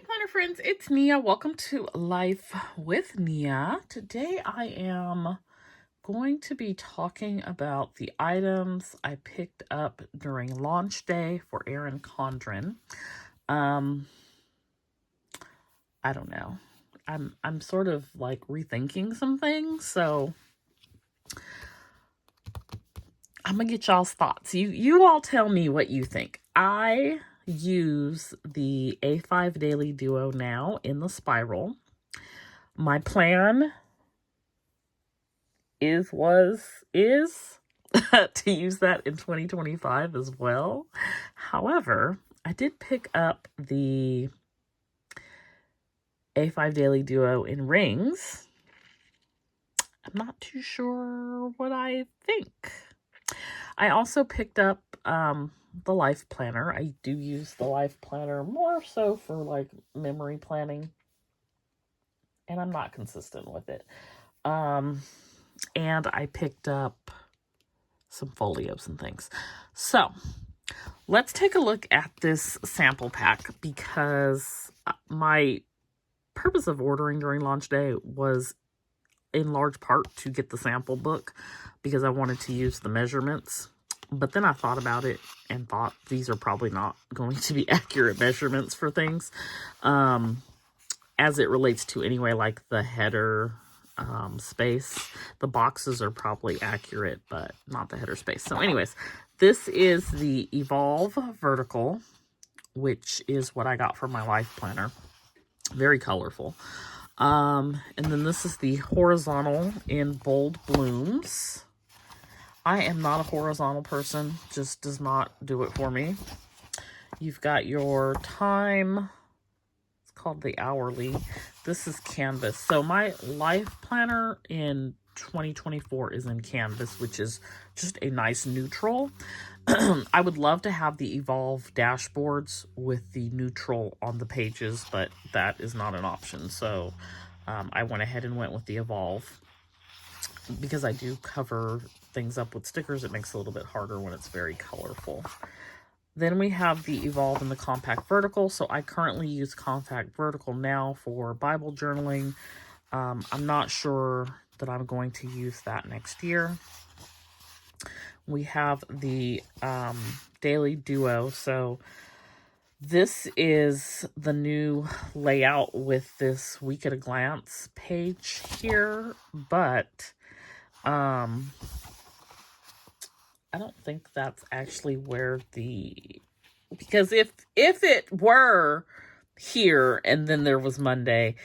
Planner friends, it's Nia. Welcome to Life with Nia. Today I am going to be talking about the items I picked up during launch day for Erin Condren. I don't know. I'm sort of like rethinking some things, so I'm gonna get y'all's thoughts. You all tell me what you think. I use the A5 Daily Duo now in the spiral. My plan is to use that in 2025 as well. However, I did pick up the A5 Daily Duo in rings. I'm not too sure what I think. I also picked up the Life Planner. I do use the Life Planner more so for like memory planning, and I'm not consistent with it. And I picked up some folios and things. So let's take a look at this sample pack, because my purpose of ordering during launch day was in large part to get the sample book because I wanted to use the measurements. But then I thought about it and thought these are probably not going to be accurate measurements for things, as it relates to anyway, like the header space. The boxes are probably accurate, but not the header space. So anyways, this is the Evolve Vertical, which is what I got from my Life Planner. Very colorful. And then this is the Horizontal in Bold Blooms. I am not a horizontal person, just does not do it for me. You've got your time, it's called the Hourly. This is Canvas. So my Life Planner in 2024 is in Canvas, which is just a nice neutral. I would love to have the Evolve dashboards with the neutral on the pages, but that is not an option. So I went ahead and went with the Evolve. Because I do cover things up with stickers, it makes it a little bit harder when it's very colorful. Then we have the Evolve and the Compact Vertical. So I currently use Compact Vertical now for Bible journaling. I'm not sure that I'm going to use that next year. We have the Daily Duo. So this is the new layout with this Week at a Glance page here, but I don't think that's actually where because if it were here and then there was Monday,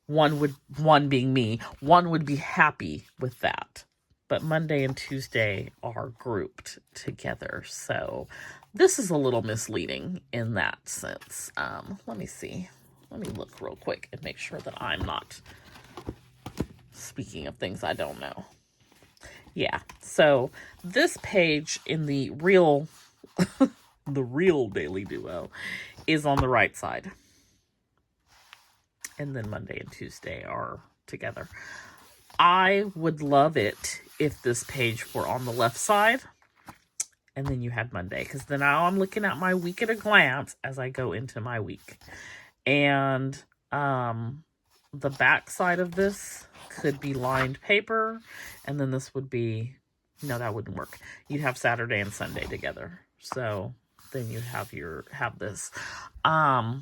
one being me, one would be happy with that. But Monday and Tuesday are grouped together. So this is a little misleading in that sense. Let me see. Let me look real quick and make sure that I'm not speaking of things I don't know. Yeah, so this page in the real Daily Duo is on the right side. And then Monday and Tuesday are together. I would love it if this page were on the left side and then you had Monday, because then now I'm looking at my week at a glance as I go into my week. And the back side of this could be lined paper, and then this would be, no, that wouldn't work. You'd have Saturday and Sunday together. So then you have this. I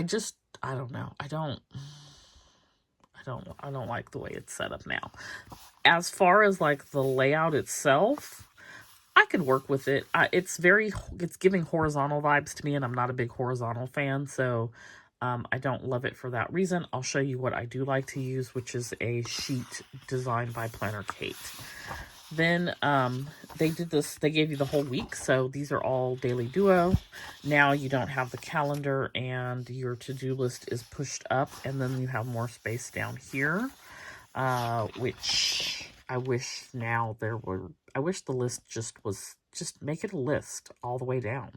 don't know. I don't like the way it's set up now. As far as like the layout itself, I could work with it. It's giving horizontal vibes to me, and I'm not a big horizontal fan, so I don't love it for that reason. I'll show you what I do like to use, which is a sheet designed by Planner Kate. Then they gave you the whole week, so these are all Daily Duo. Now you don't have the calendar, and your to-do list is pushed up, and then you have more space down here, which I wish I wish the list just make it a list all the way down.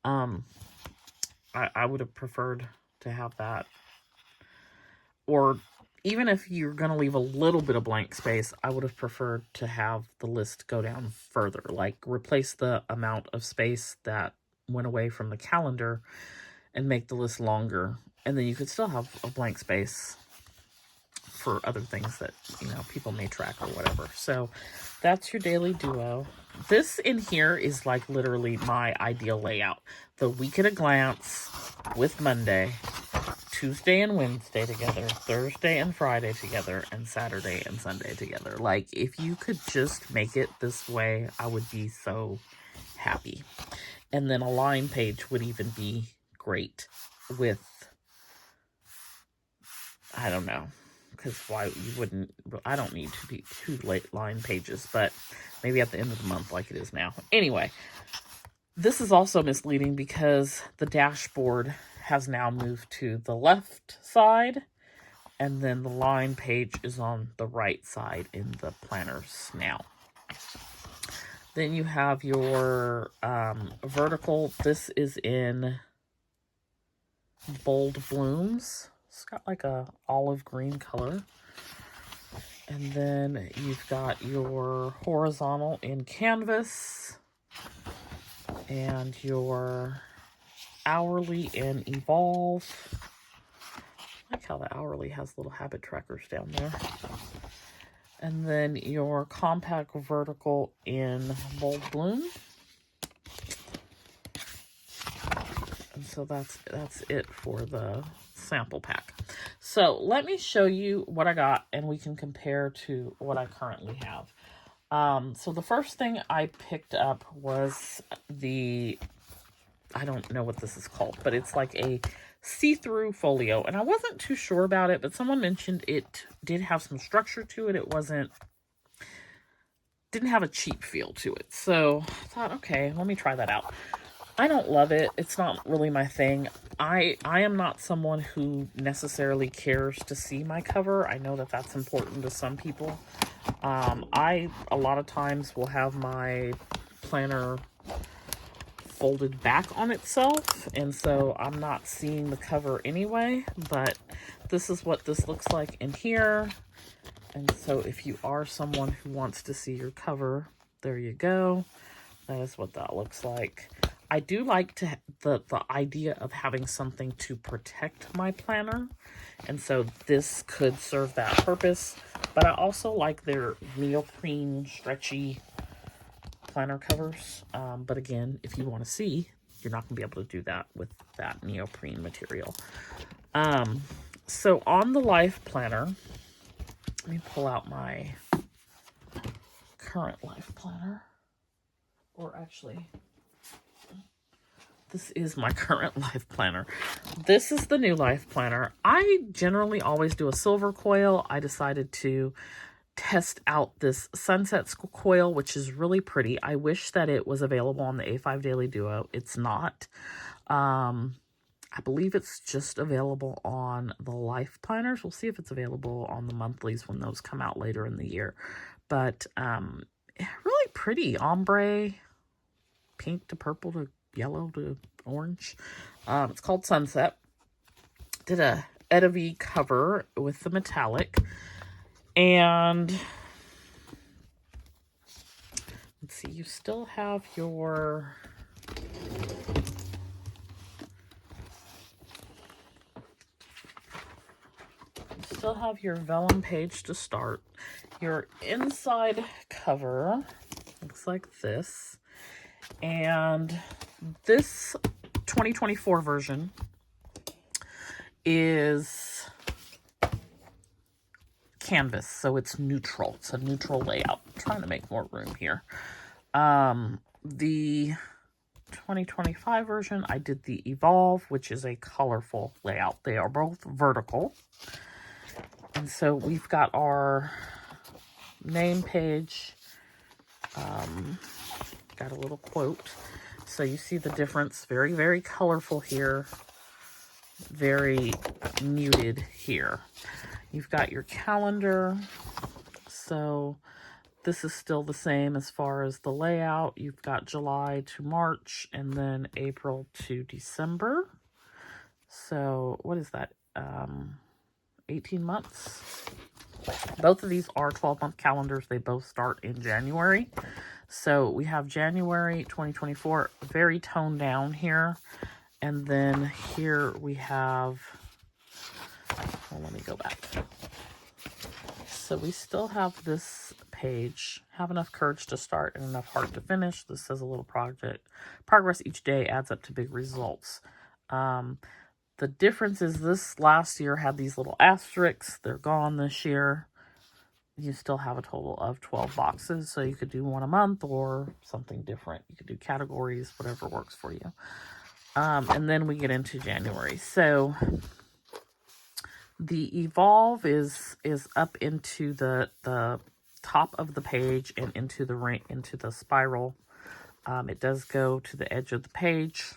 I would have preferred to have that. Or even if you're going to leave a little bit of blank space, I would have preferred to have the list go down further. Like replace the amount of space that went away from the calendar and make the list longer. And then you could still have a blank space for other things that, you know, people may track or whatever. So that's your daily duo. This in here is like literally my ideal layout. The week at a glance with Monday, Tuesday and Wednesday together, Thursday and Friday together, and Saturday and Sunday together. Like, if you could just make it this way, I would be so happy. And then a line page would even be great with, I don't know, because why you wouldn't, I don't need to be two late line pages, but maybe at the end of the month like it is now. Anyway, this is also misleading because the dashboard has now moved to the left side, and then the line page is on the right side in the planners now. Then you have your vertical. This is in Bold Blooms. It's got like a olive green color. And then you've got your horizontal in Canvas and your hourly in Evolve. I like how the hourly has little habit trackers down there. And then your compact vertical in Bold Bloom. And so that's it for the sample pack. So let me show you what I got, and we can compare to what I currently have. So the first thing I picked up was the, I don't know what this is called, but it's like a see-through folio, and I wasn't too sure about it, but someone mentioned it did have some structure to it. It didn't have a cheap feel to it. So I thought, okay, let me try that out. I don't love it. It's not really my thing. I am not someone who necessarily cares to see my cover. I know that that's important to some people. I, a lot of times, will have my planner folded back on itself, and so I'm not seeing the cover anyway, but this is what this looks like in here. And so if you are someone who wants to see your cover, there you go. That is what that looks like. I do like to the idea of having something to protect my planner, and so this could serve that purpose. But I also like their neoprene stretchy planner covers. But again, if you want to see, you're not going to be able to do that with that neoprene material. So on the Life Planner, let me pull out my current Life Planner, or actually, this is my current Life Planner. This is the new Life Planner. I generally always do a silver coil. I decided to test out this sunset coil, which is really pretty. I wish that it was available on the A5 Daily Duo. It's not. I believe it's just available on the Life Planners. We'll see if it's available on the monthlies when those come out later in the year. But really pretty. Ombre, pink to purple to yellow to orange. It's called Sunset. Did a Edavi cover with the metallic. And let's see, you still have your vellum page to start. Your inside cover looks like this. And this 2024 version is canvas, so it's neutral. It's a neutral layout. I'm trying to make more room here. The 2025 version, I did the Evolve, which is a colorful layout. They are both vertical. And so we've got our name page. Got a little quote. So you see the difference. Very, very colorful here. Very muted here. You've got your calendar. So this is still the same as far as the layout. You've got July to March and then April to December. So what is that? 18 months. Both of these are 12-month calendars. They both start in January. So we have January 2024, very toned down here. And then here we have, well, let me go back. So we still have this page, have enough courage to start and enough heart to finish. This says a little progress each day adds up to big results. The difference is this last year had these little asterisks. They're gone this year. You still have a total of 12 boxes, so you could do one a month or something different. You could do categories, whatever works for you. And then we get into January. So the Evolve is up into the top of the page and into the spiral. It does go to the edge of the page.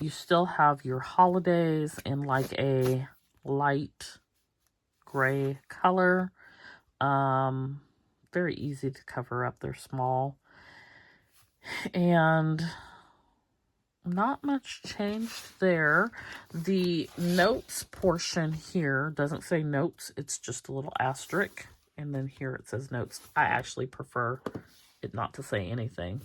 You still have your holidays in like a light gray color. Very easy to cover up. They're small. And not much changed there. The notes portion here doesn't say notes. It's just a little asterisk. And then here it says notes. I actually prefer it not to say anything.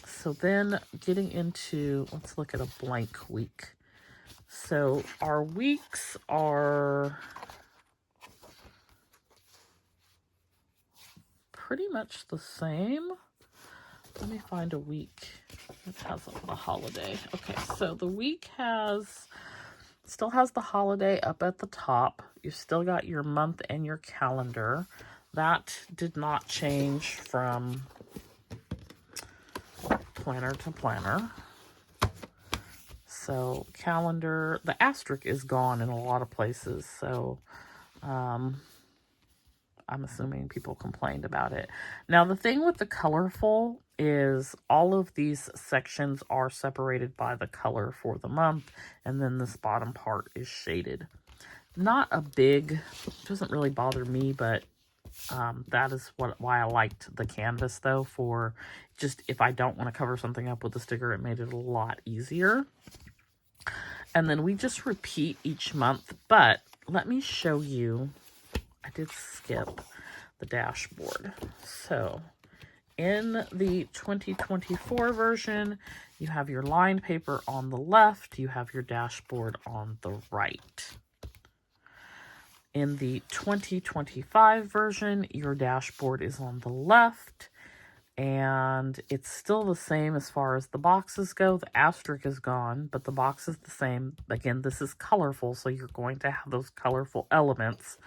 So then getting into, let's look at a blank week. So our weeks are pretty much the same. Let me find a week that has a holiday. Okay, so the week still has the holiday up at the top. You still got your month and your calendar. That did not change from planner to planner. So calendar, the asterisk is gone in a lot of places. So I'm assuming people complained about it. Now, the thing with the colorful is all of these sections are separated by the color for the month, and then this bottom part is shaded. Not a big, doesn't really bother me, but that is why I liked the canvas, though, for just if I don't want to cover something up with a sticker, it made it a lot easier. And then we just repeat each month, but let me show you. I did skip the dashboard. So in the 2024 version, you have your lined paper on the left, you have your dashboard on the right. In the 2025 version, your dashboard is on the left, and it's still the same as far as the boxes go. The asterisk is gone, but the box is the same. Again, this is colorful, so you're going to have those colorful elements.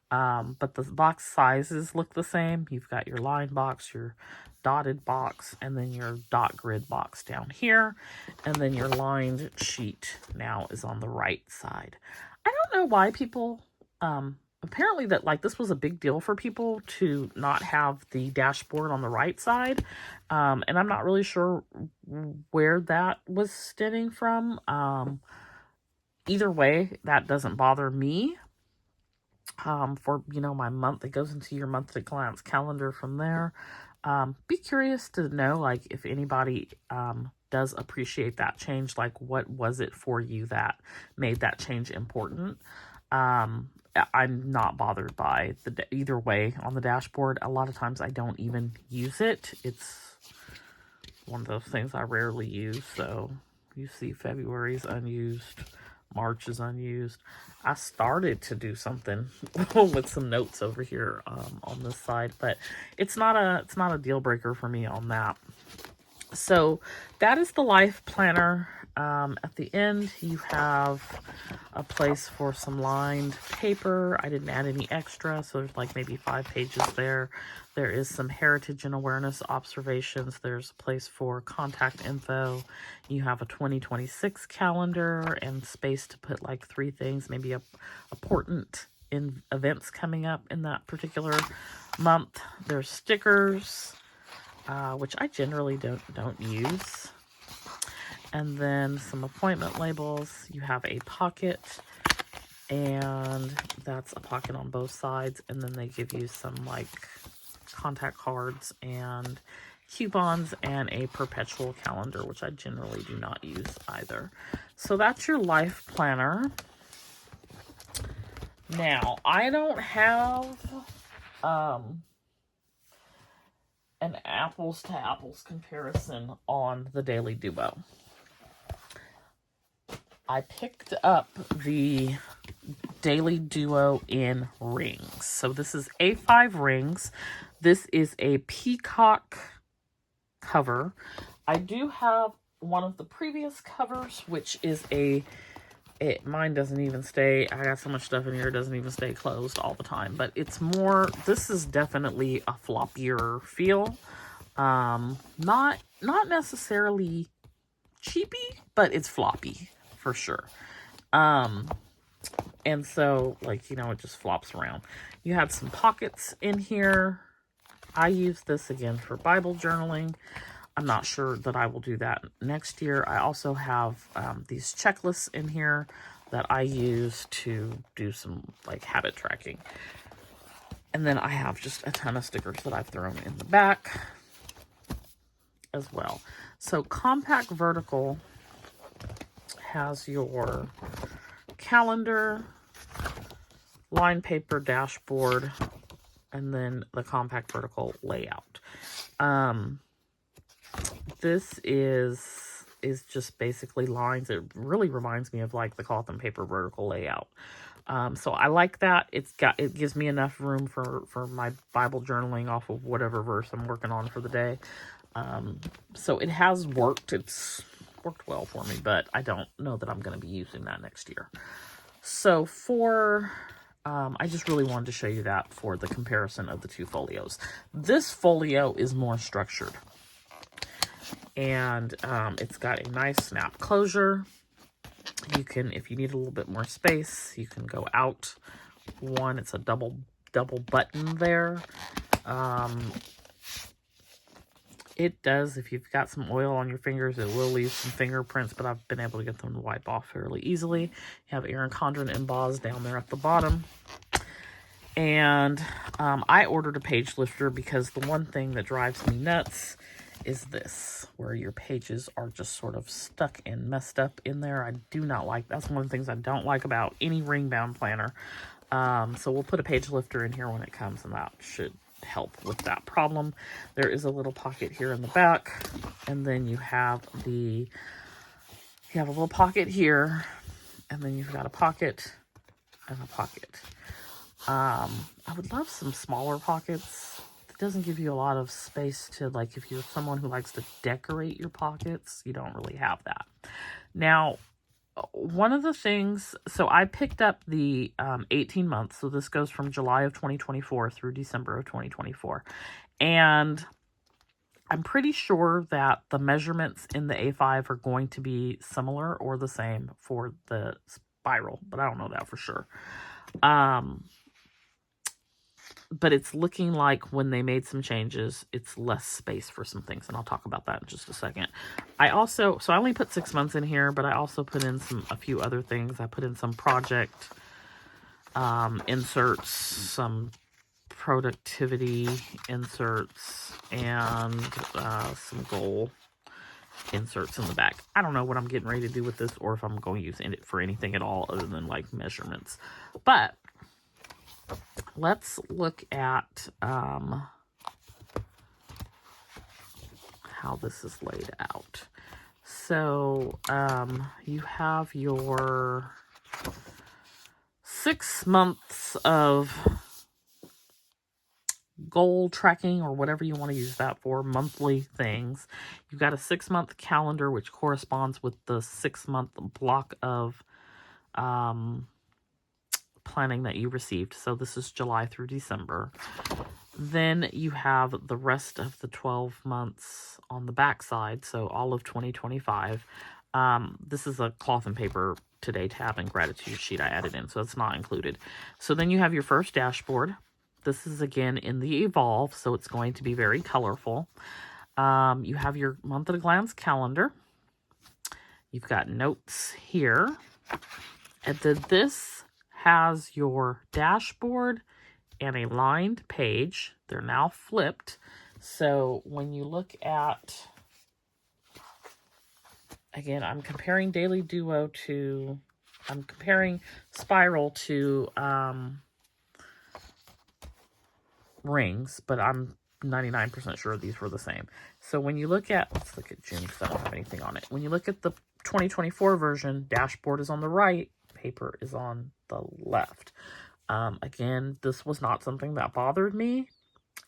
But the box sizes look the same. You've got your line box, your dotted box, and then your dot grid box down here. And then your lined sheet now is on the right side. I don't know why people, apparently that like this was a big deal for people to not have the dashboard on the right side. And I'm not really sure where that was stemming from. Either way, that doesn't bother me. For, my month, it goes into your monthly glance calendar from there. Be curious to know, like, if anybody does appreciate that change, like, what was it for you that made that change important? I'm not bothered by either way on the dashboard. A lot of times I don't even use it. It's one of those things I rarely use. So you see February's unused, March is unused. I started to do something with some notes over here on this side, but it's not a deal breaker for me on that. So that is the life planner. At the end, you have a place for some lined paper. I didn't add any extra, so there's like maybe 5 pages there. There is some heritage and awareness observations. There's a place for contact info. You have a 2026 calendar and space to put like 3 things, maybe important events coming up in that particular month. There's stickers, which I generally don't use. And then some appointment labels. You have a pocket, and that's a pocket on both sides. And then they give you some like contact cards and coupons and a perpetual calendar, which I generally do not use either. So that's your life planner. Now, I don't have an apples to apples comparison on the Daily Duo. I picked up the Daily Duo in rings. So this is A5 rings. This is a peacock cover. I do have one of the previous covers, which is mine doesn't even stay, I got so much stuff in here, it doesn't even stay closed all the time. But it's more, this is definitely a floppier feel. Not necessarily cheapy, but it's floppy for sure. And so, like, you know, it just flops around. You have some pockets in here. I use this again for Bible journaling. I'm not sure that I will do that next year. I also have these checklists in here that I use to do some, like, habit tracking. And then I have just a ton of stickers that I've thrown in the back as well. So Compact Vertical has your calendar, line paper, dashboard, and then the Compact Vertical layout. This is just basically lines. It really reminds me of like the cloth and paper vertical layout. So I like that. It gives me enough room for my Bible journaling off of whatever verse I'm working on for the day. So it has worked. It's worked well for me, but I don't know that I'm going to be using that next year. So I just really wanted to show you that for the comparison of the two folios. This folio is more structured. And it's got a nice snap closure. You can, if you need a little bit more space, you can go out one. It's a double button there. It does, if you've got some oil on your fingers, it will leave some fingerprints, but I've been able to get them to wipe off fairly easily. You have Erin Condren embossed down there at the bottom. And I ordered a page lifter because the one thing that drives me nuts is this, where your pages are just sort of stuck and messed up in there. I do not like, that's one of the things I don't like about any ring bound planner. So we'll put a page lifter in here when it comes, and that should help with that problem. There is a little pocket here in the back, and then you have a little pocket here, and then you've got a pocket and a pocket. I would love some smaller pockets. It doesn't give you a lot of space to, like, if you're someone who likes to decorate your pockets, you don't really have that. Now, one of the things, so I picked up the 18 months, so this goes from July of 2024 through December of 2024, and I'm pretty sure that the measurements in the A5 are going to be similar or the same for the spiral, but I don't know that for sure. But it's looking like when they made some changes, it's less space for some things, and I'll talk about that in just a second. I only put 6 months in here, but I also put in a few other things. I put in some project inserts, some productivity inserts, and some goal inserts in the back. I don't know what I'm getting ready to do with this, or if I'm going to use it for anything at all other than like measurements. But let's look at how this is laid out. So you have your 6 months of goal tracking, or whatever you want to use that for, monthly things. You've got a 6-month calendar, which corresponds with the 6-month block of planning that you received. So this is July through December. Then you have the rest of the 12 months on the back side, so all of 2025. This is a cloth and paper today tab and gratitude sheet I added in, so it's not included. So then you have your first dashboard. This is again in the Evolve, so it's going to be very colorful. You have your month at a glance calendar. You've got notes here. And then this has your dashboard and a lined page. They're now flipped. So when you look at, again, I'm comparing Daily Duo to, I'm comparing Spiral to rings, but I'm 99% sure these were the same. So when you look at, let's look at June because I don't have anything on it. When you look at the 2024 version, dashboard is on the right, paper is on the left. Again, this was not something that bothered me,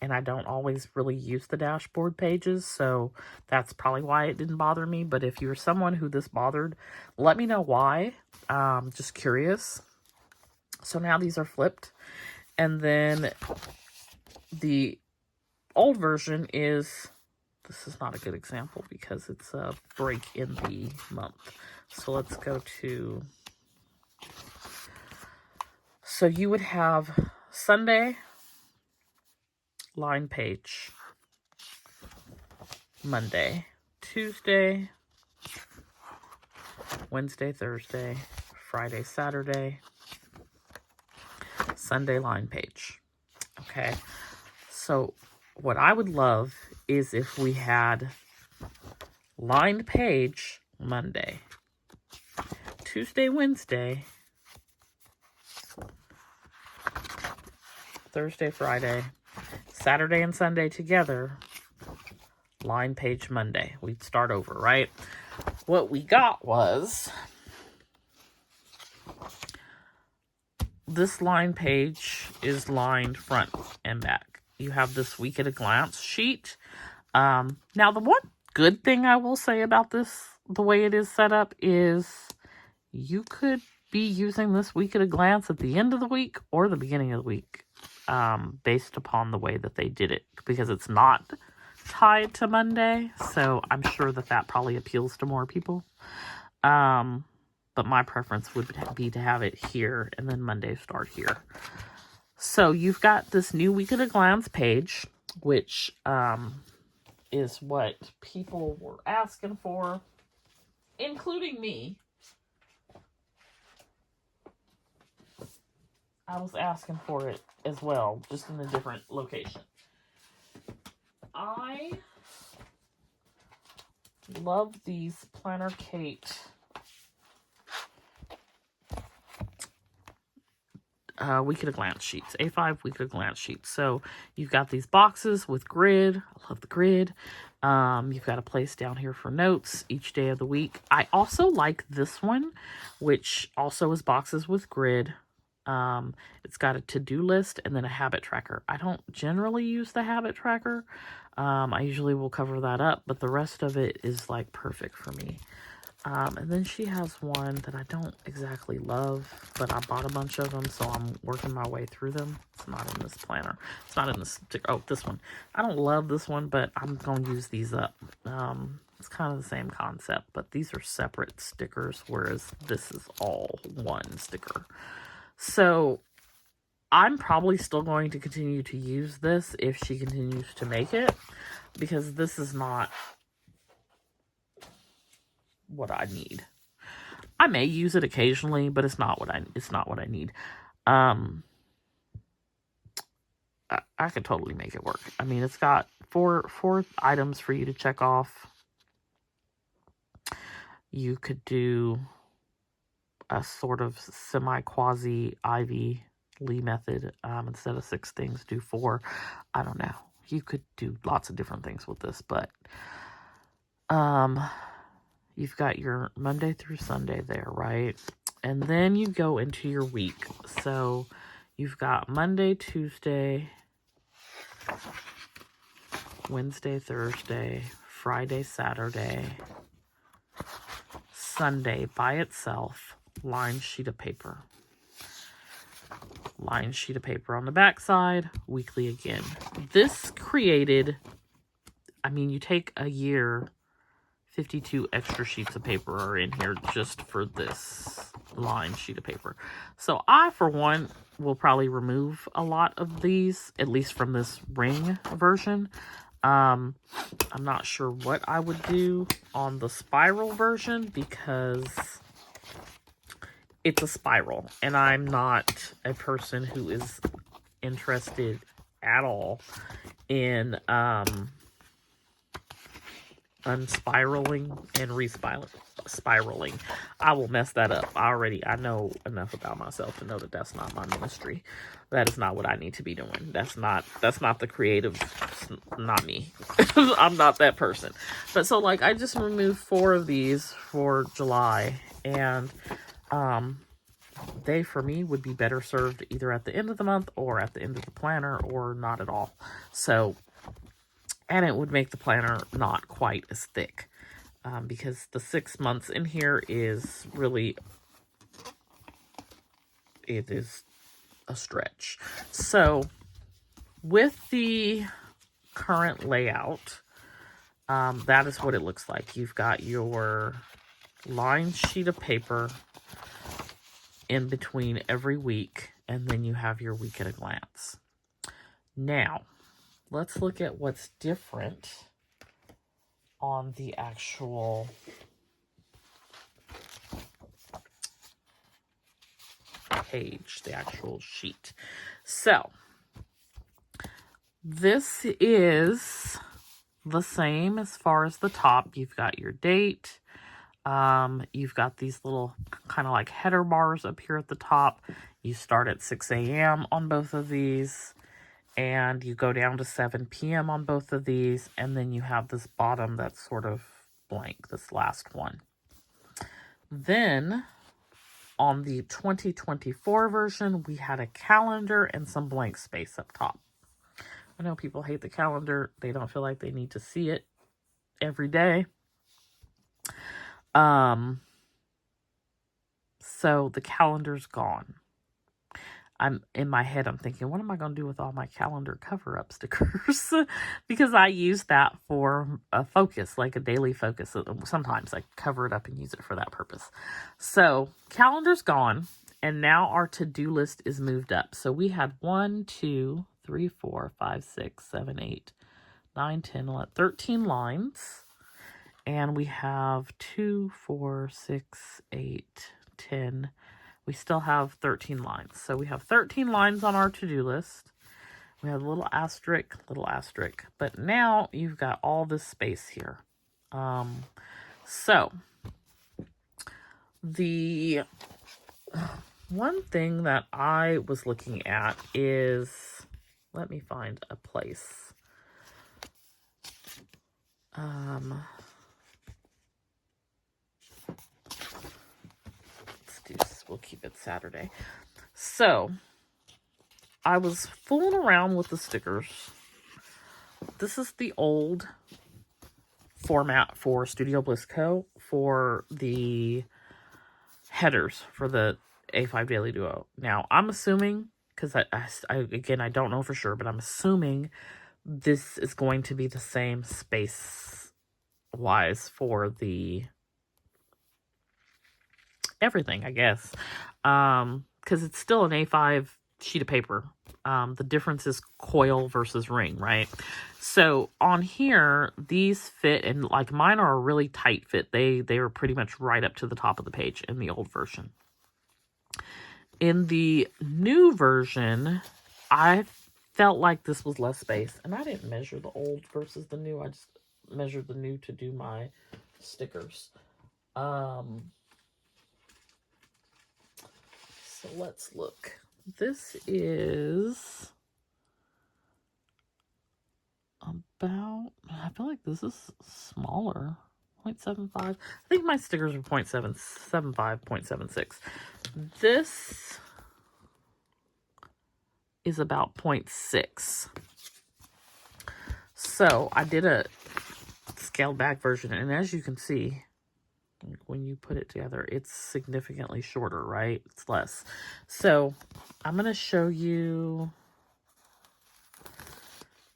and I don't always really use the dashboard pages, so that's probably why it didn't bother me. But if you're someone who this bothered, let me know why. Just curious. So now these are flipped, and then the old version is, this is not a good example because it's a break in the month. So let's go to, so you would have Sunday, line page, Monday, Tuesday, Wednesday, Thursday, Friday, Saturday, Sunday, line page. Okay, so what I would love is if we had lined page Monday, Tuesday, Wednesday, Thursday, Friday, Saturday and Sunday together, line page Monday. We'd start over, right? What we got was this line page is lined front and back. You have this week at a glance sheet. Now, the one good thing I will say about this, the way it is set up, is you could be using this week at a glance at the end of the week or the beginning of the week, based upon the way that they did it, because it's not tied to Monday. So I'm sure that that probably appeals to more people. But my preference would be to have it here and then Monday start here. So you've got this new week at a glance page, which is what people were asking for, including me. I was asking for it as well, just in a different location. I love these Planner Kate week at a glance sheets, A5 week at a glance sheets. So you've got these boxes with grid. I love the grid. You've got a place down here for notes each day of the week. I also like this one, which also is boxes with grid. It's got a to-do list and then a habit tracker. I don't generally use the habit tracker. I usually will cover that up, but the rest of it is like perfect for me. And then she has one that I don't exactly love, but I bought a bunch of them, so I'm working my way through them. It's not in this planner. It's not in this, oh, this one. I don't love this one, but I'm going to use these up. It's kind of the same concept, but these are separate stickers, whereas this is all one sticker. So I'm probably still going to continue to use this if she continues to make it, because this is not what I need. I may use it occasionally, but it's not what I need. I could totally make it work. I mean, it's got four items for you to check off. You could do a sort of semi-quasi Ivy Lee method. Instead of 6 things, do 4. I don't know. You could do lots of different things with this, but you've got your Monday through Sunday there, right? And then you go into your week. So you've got Monday, Tuesday, Wednesday, Thursday, Friday, Saturday, Sunday by itself, lined sheet of paper. Lined sheet of paper on the back side, weekly again. This created, I mean, you take a year, 52 extra sheets of paper are in here just for this lined sheet of paper. So I, for one, will probably remove a lot of these, at least from this ring version. I'm not sure what I would do on the spiral version, because it's a spiral, and I'm not a person who is interested at all in unspiraling and spiraling. I will mess that up. I know enough about myself to know that that's not my ministry. That is not what I need to be doing. That's not the creative, not me. I'm not that person. But so like I just removed 4 of these for July, and they for me would be better served either at the end of the month or at the end of the planner or not at all. So, and it would make the planner not quite as thick. Because the 6 months in here is really, it is a stretch. So with the current layout, that is what it looks like. You've got your lined sheet of paper in between every week, and then you have your week at a glance. Now, let's look at what's different on the actual page, the actual sheet. So, this is the same as far as the top. You've got your date. You've got these little kind of like header bars up here at the top. You start at 6 a.m. on both of these, and you go down to 7 p.m. on both of these, and then you have this bottom that's sort of blank, this last one. Then on the 2024 version, we had a calendar and some blank space up top. I know people hate the calendar. They don't feel like they need to see it every day. So the calendar's gone. I'm in my head, I'm thinking, what am I going to do with all my calendar cover-up stickers? Because I use that for a focus, like a daily focus. Sometimes I cover it up and use it for that purpose. So calendar's gone, and now our to-do list is moved up. So we had 1, 2, 3, 4, 5, 6, 7, 8, 9, 10, 11, 13 lines. And we have 2, 4, 6, 8, 10. We still have 13 lines. So we have 13 lines on our to-do list. We have a little asterisk. But now you've got all this space here. So the one thing that I was looking at is, let me find a place. Let's do this. We'll keep it Saturday. So I was fooling around with the stickers. This is the old format for Studio Bliss Co. for the headers for the A5 Daily Duo. Now, I'm assuming, because again, I don't know for sure, but I'm assuming this is going to be the same space-wise for the everything, I guess. Because it's still an A5 sheet of paper. The difference is coil versus ring, right? So on here, these fit, and like mine are a really tight fit. They are pretty much right up to the top of the page in the old version. In the new version, I felt like this was less space, and I didn't measure the old versus the new. I just measured the new to do my stickers. So let's look. This is about, I feel like this is smaller, 0.75. I think my stickers are 0.775, 0.76. This is about 0.6. So I did a scaled back version, and as you can see, when you put it together, it's significantly shorter, right? It's less. So I'm going to show you.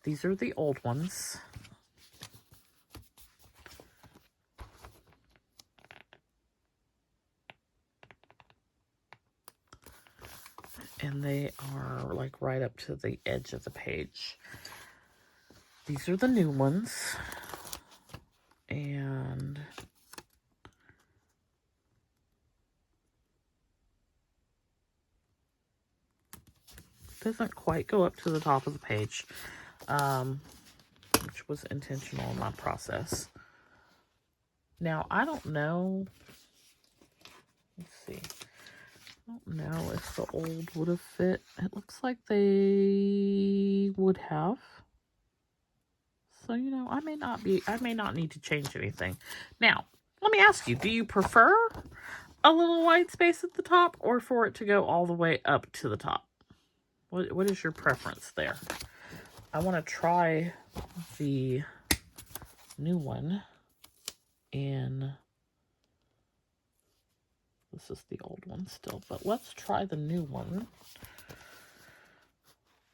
These are the old ones. And they are like right up to the edge of the page. These are the new ones. And doesn't quite go up to the top of the page, which was intentional in my process. Now, I don't know. Let's see. I don't know if the old would have fit. It looks like they would have. So, you know, I may not need to change anything. Now, let me ask you, do you prefer a little white space at the top or for it to go all the way up to the top? What is your preference there? I want to try the new one in, this is the old one still, but let's try the new one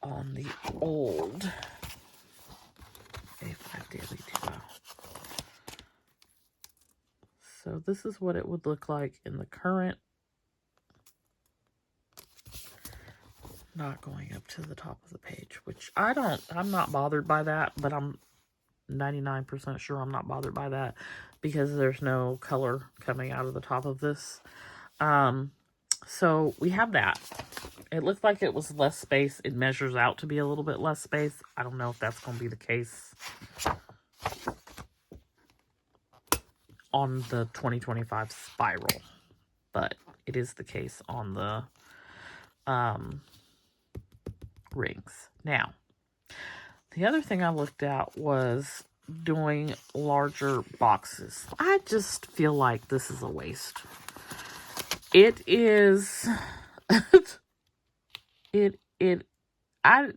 on the old A5 Daily Duo. So this is what it would look like in the current. Not going up to the top of the page, which I'm not bothered by that, but I'm 99% sure I'm not bothered by that because there's no color coming out of the top of this. So we have that. It looked like it was less space. It measures out to be a little bit less space. I don't know if that's going to be the case on the 2025 spiral, but it is the case on the rings. Now, the other thing I looked at was doing larger boxes. I just feel like this is a waste. It is, I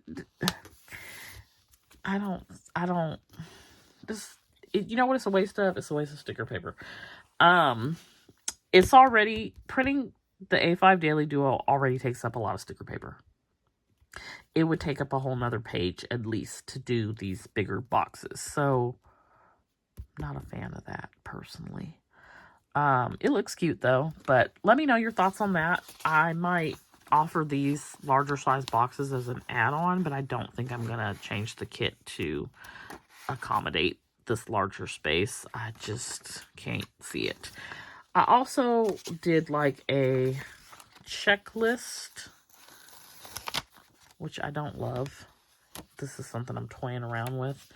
don't, you know what it's a waste of? It's a waste of sticker paper. It's already, printing the A5 Daily Duo already takes up a lot of sticker paper. It would take up a whole nother page at least to do these bigger boxes. So, not a fan of that personally. It looks cute though, but let me know your thoughts on that. I might offer these larger size boxes as an add-on, but I don't think I'm going to change the kit to accommodate this larger space. I just can't see it. I also did like a checklist, which I don't love. This is something I'm toying around with.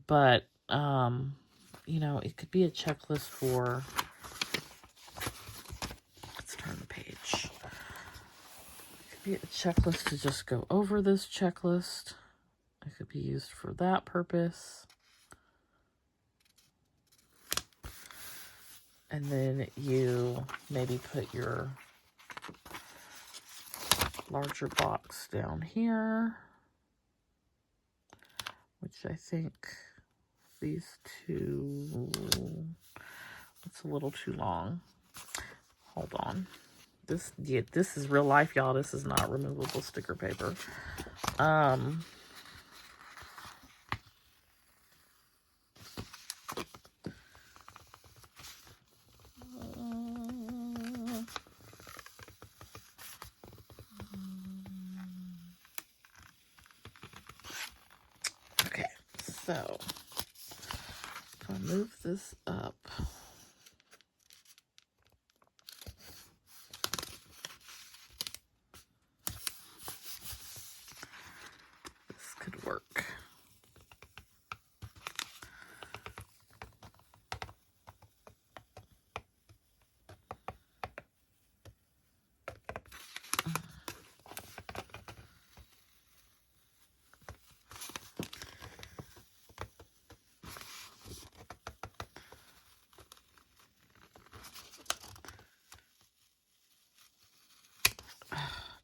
But, you know, it could be a checklist for, let's turn the page. It could be a checklist to just go over this checklist. It could be used for that purpose. And then you maybe put your larger box down here, which I think these two, it's a little too long. Hold on. This is real life, y'all. This is not removable sticker paper. Okay, so if I move this up, this could work.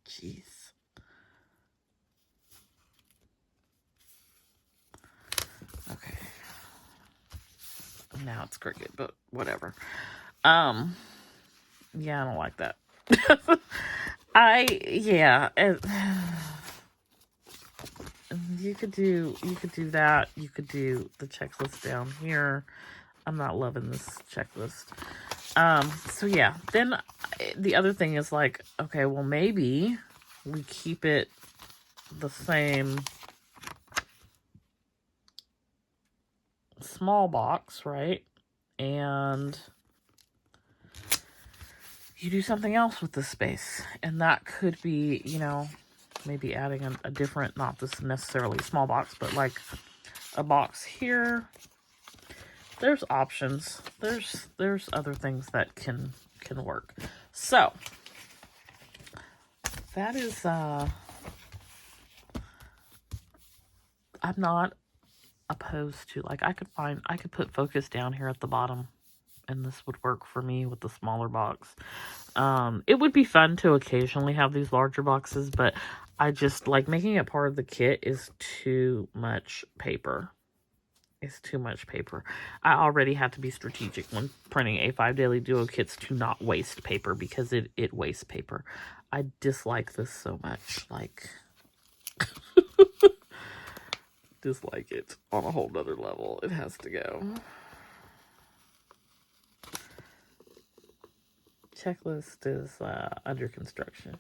Jeez. Okay. Now it's crooked, but whatever. Yeah, I don't like that. You could do that. You could do the checklist down here. I'm not loving this checklist. So yeah, then the other thing is like, okay, well maybe we keep it the same small box, right? And you do something else with this space. And that could be, you know, maybe adding a different, not this necessarily small box, but like a box here there's options. There's other things that can work. So that is I'm not opposed to, like, I could put focus down here at the bottom, and this would work for me with the smaller box. It would be fun to occasionally have these larger boxes, but I just like making it part of the kit is too much paper. It's too much paper. I already have to be strategic when printing A5 Daily Duo kits to not waste paper, because it wastes paper. I dislike this so much. Like, dislike it on a whole nother level. It has to go. Checklist is under construction.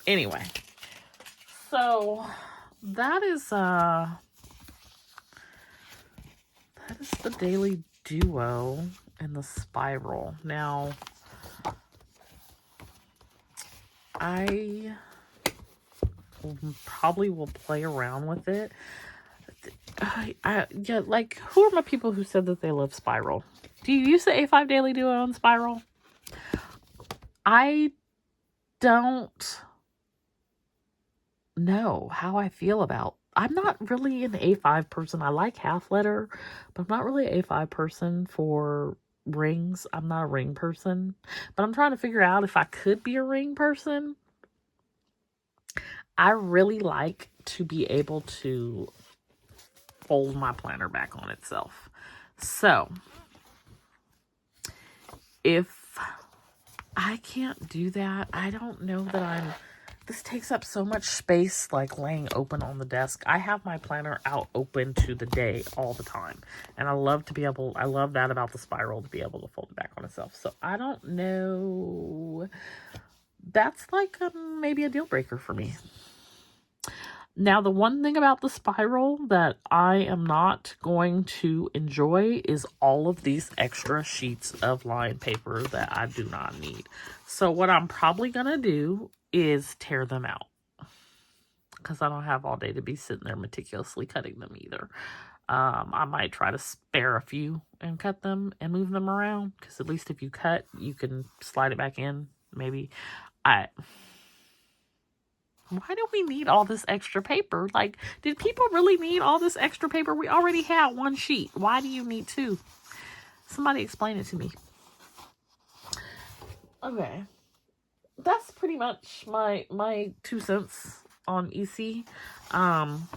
Anyway, so that is the Daily Duo and the spiral. Now, I probably will play around with it. Yeah, like, who are my people who said that they love spiral? Do you use the A5 Daily Duo and spiral? I don't know how I feel about. I'm not really an A5 person. I like half letter, but I'm not really an A5 person for rings. I'm not a ring person, but I'm trying to figure out if I could be a ring person. I really like to be able to fold my planner back on itself. So if I can't do that, I don't know that this takes up so much space, like laying open on the desk. I have my planner out open to the day all the time. And I love that about the spiral, to be able to fold it back on itself. So I don't know. That's like maybe a deal breaker for me. Now, the one thing about the spiral that I am not going to enjoy is all of these extra sheets of lined paper that I do not need. So what I'm probably going to do is tear them out, because I don't have all day to be sitting there meticulously cutting them either. I might try to spare a few and cut them and move them around, because at least if you cut, you can slide it back in. Maybe why do we need all this extra paper? Like, did people really need all this extra paper? We already had one sheet. Why do you need two? Somebody explain it to me. Okay. That's pretty much my 2 cents on EC. I'm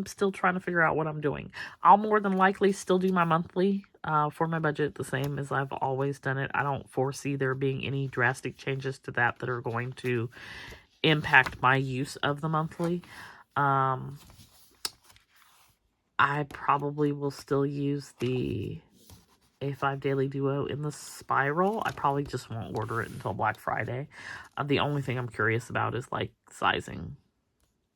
still trying to figure out what I'm doing. I'll more than likely still do my monthly for my budget, the same as I've always done it. I don't foresee there being any drastic changes to that are going to impact my use of the monthly. I probably will still use the A5 Daily Duo in the spiral. I probably just won't order it until Black Friday. The only thing I'm curious about is, like, sizing.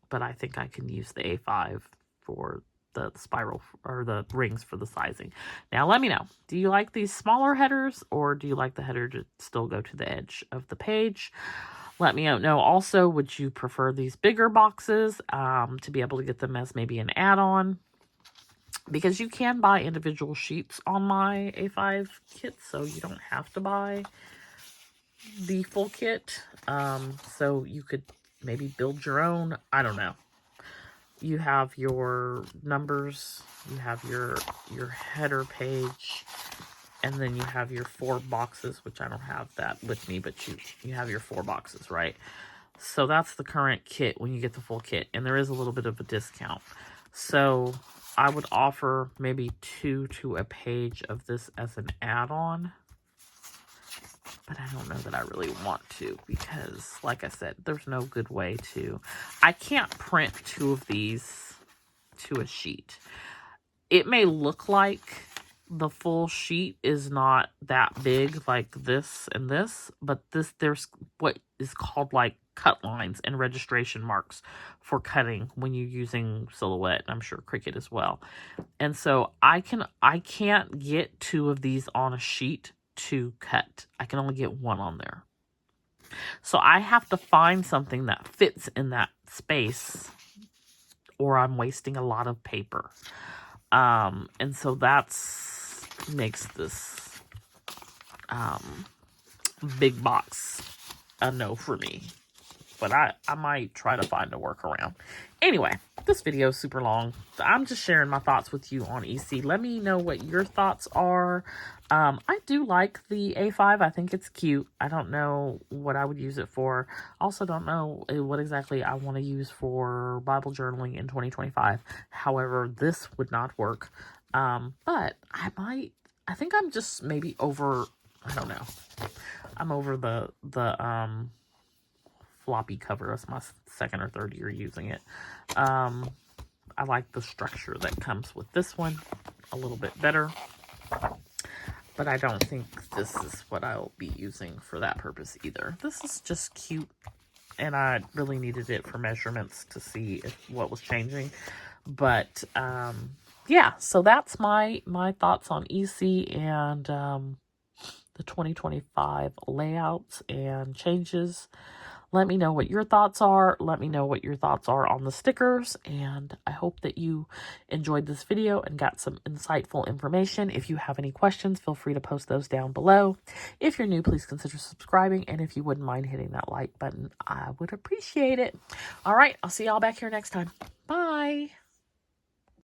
But I think I can use the A5 for the spiral, or the rings for the sizing. Now, let me know. Do you like these smaller headers, or do you like the header to still go to the edge of the page? Let me know. Also, would you prefer these bigger boxes to be able to get them as maybe an add-on? Because you can buy individual sheets on my A5 kit, so you don't have to buy the full kit. So you could maybe build your own. I don't know. You have your numbers, you have your header page, and then you have your 4 boxes, which I don't have that with me, but you have your 4 boxes, right? So that's the current kit when you get the full kit, and there is a little bit of a discount. So I would offer maybe 2 to a page of this as an add-on. But I don't know that I really want to, because, like I said, there's no good way to. I can't print 2 of these to a sheet. It may look like the full sheet is not that big, like this and this, but there's what is called, like, cut lines and registration marks for cutting when you're using Silhouette, and I'm sure Cricut as well. And so I can't get 2 of these on a sheet to cut. I can only get 1 on there. So I have to find something that fits in that space or I'm wasting a lot of paper. And so that's makes this big box a no for me. But I might try to find a workaround. Anyway, this video is super long. I'm just sharing my thoughts with you on EC. Let me know what your thoughts are. I do like the A5. I think it's cute. I don't know what I would use it for. Also don't know what exactly I want to use for Bible journaling in 2025. However, this would not work. But I think I'm just maybe over, I don't know. I'm over the floppy cover. That's my second or third year using it. I like the structure that comes with this one a little bit better, but I don't think this is what I'll be using for that purpose either. This is just cute, and I really needed it for measurements to see what was changing. But yeah, so that's my thoughts on EC and the 2025 layouts and changes. Let me know what your thoughts are. Let me know what your thoughts are on the stickers. And I hope that you enjoyed this video and got some insightful information. If you have any questions, feel free to post those down below. If you're new, please consider subscribing. And if you wouldn't mind hitting that like button, I would appreciate it. All right, I'll see y'all back here next time. Bye.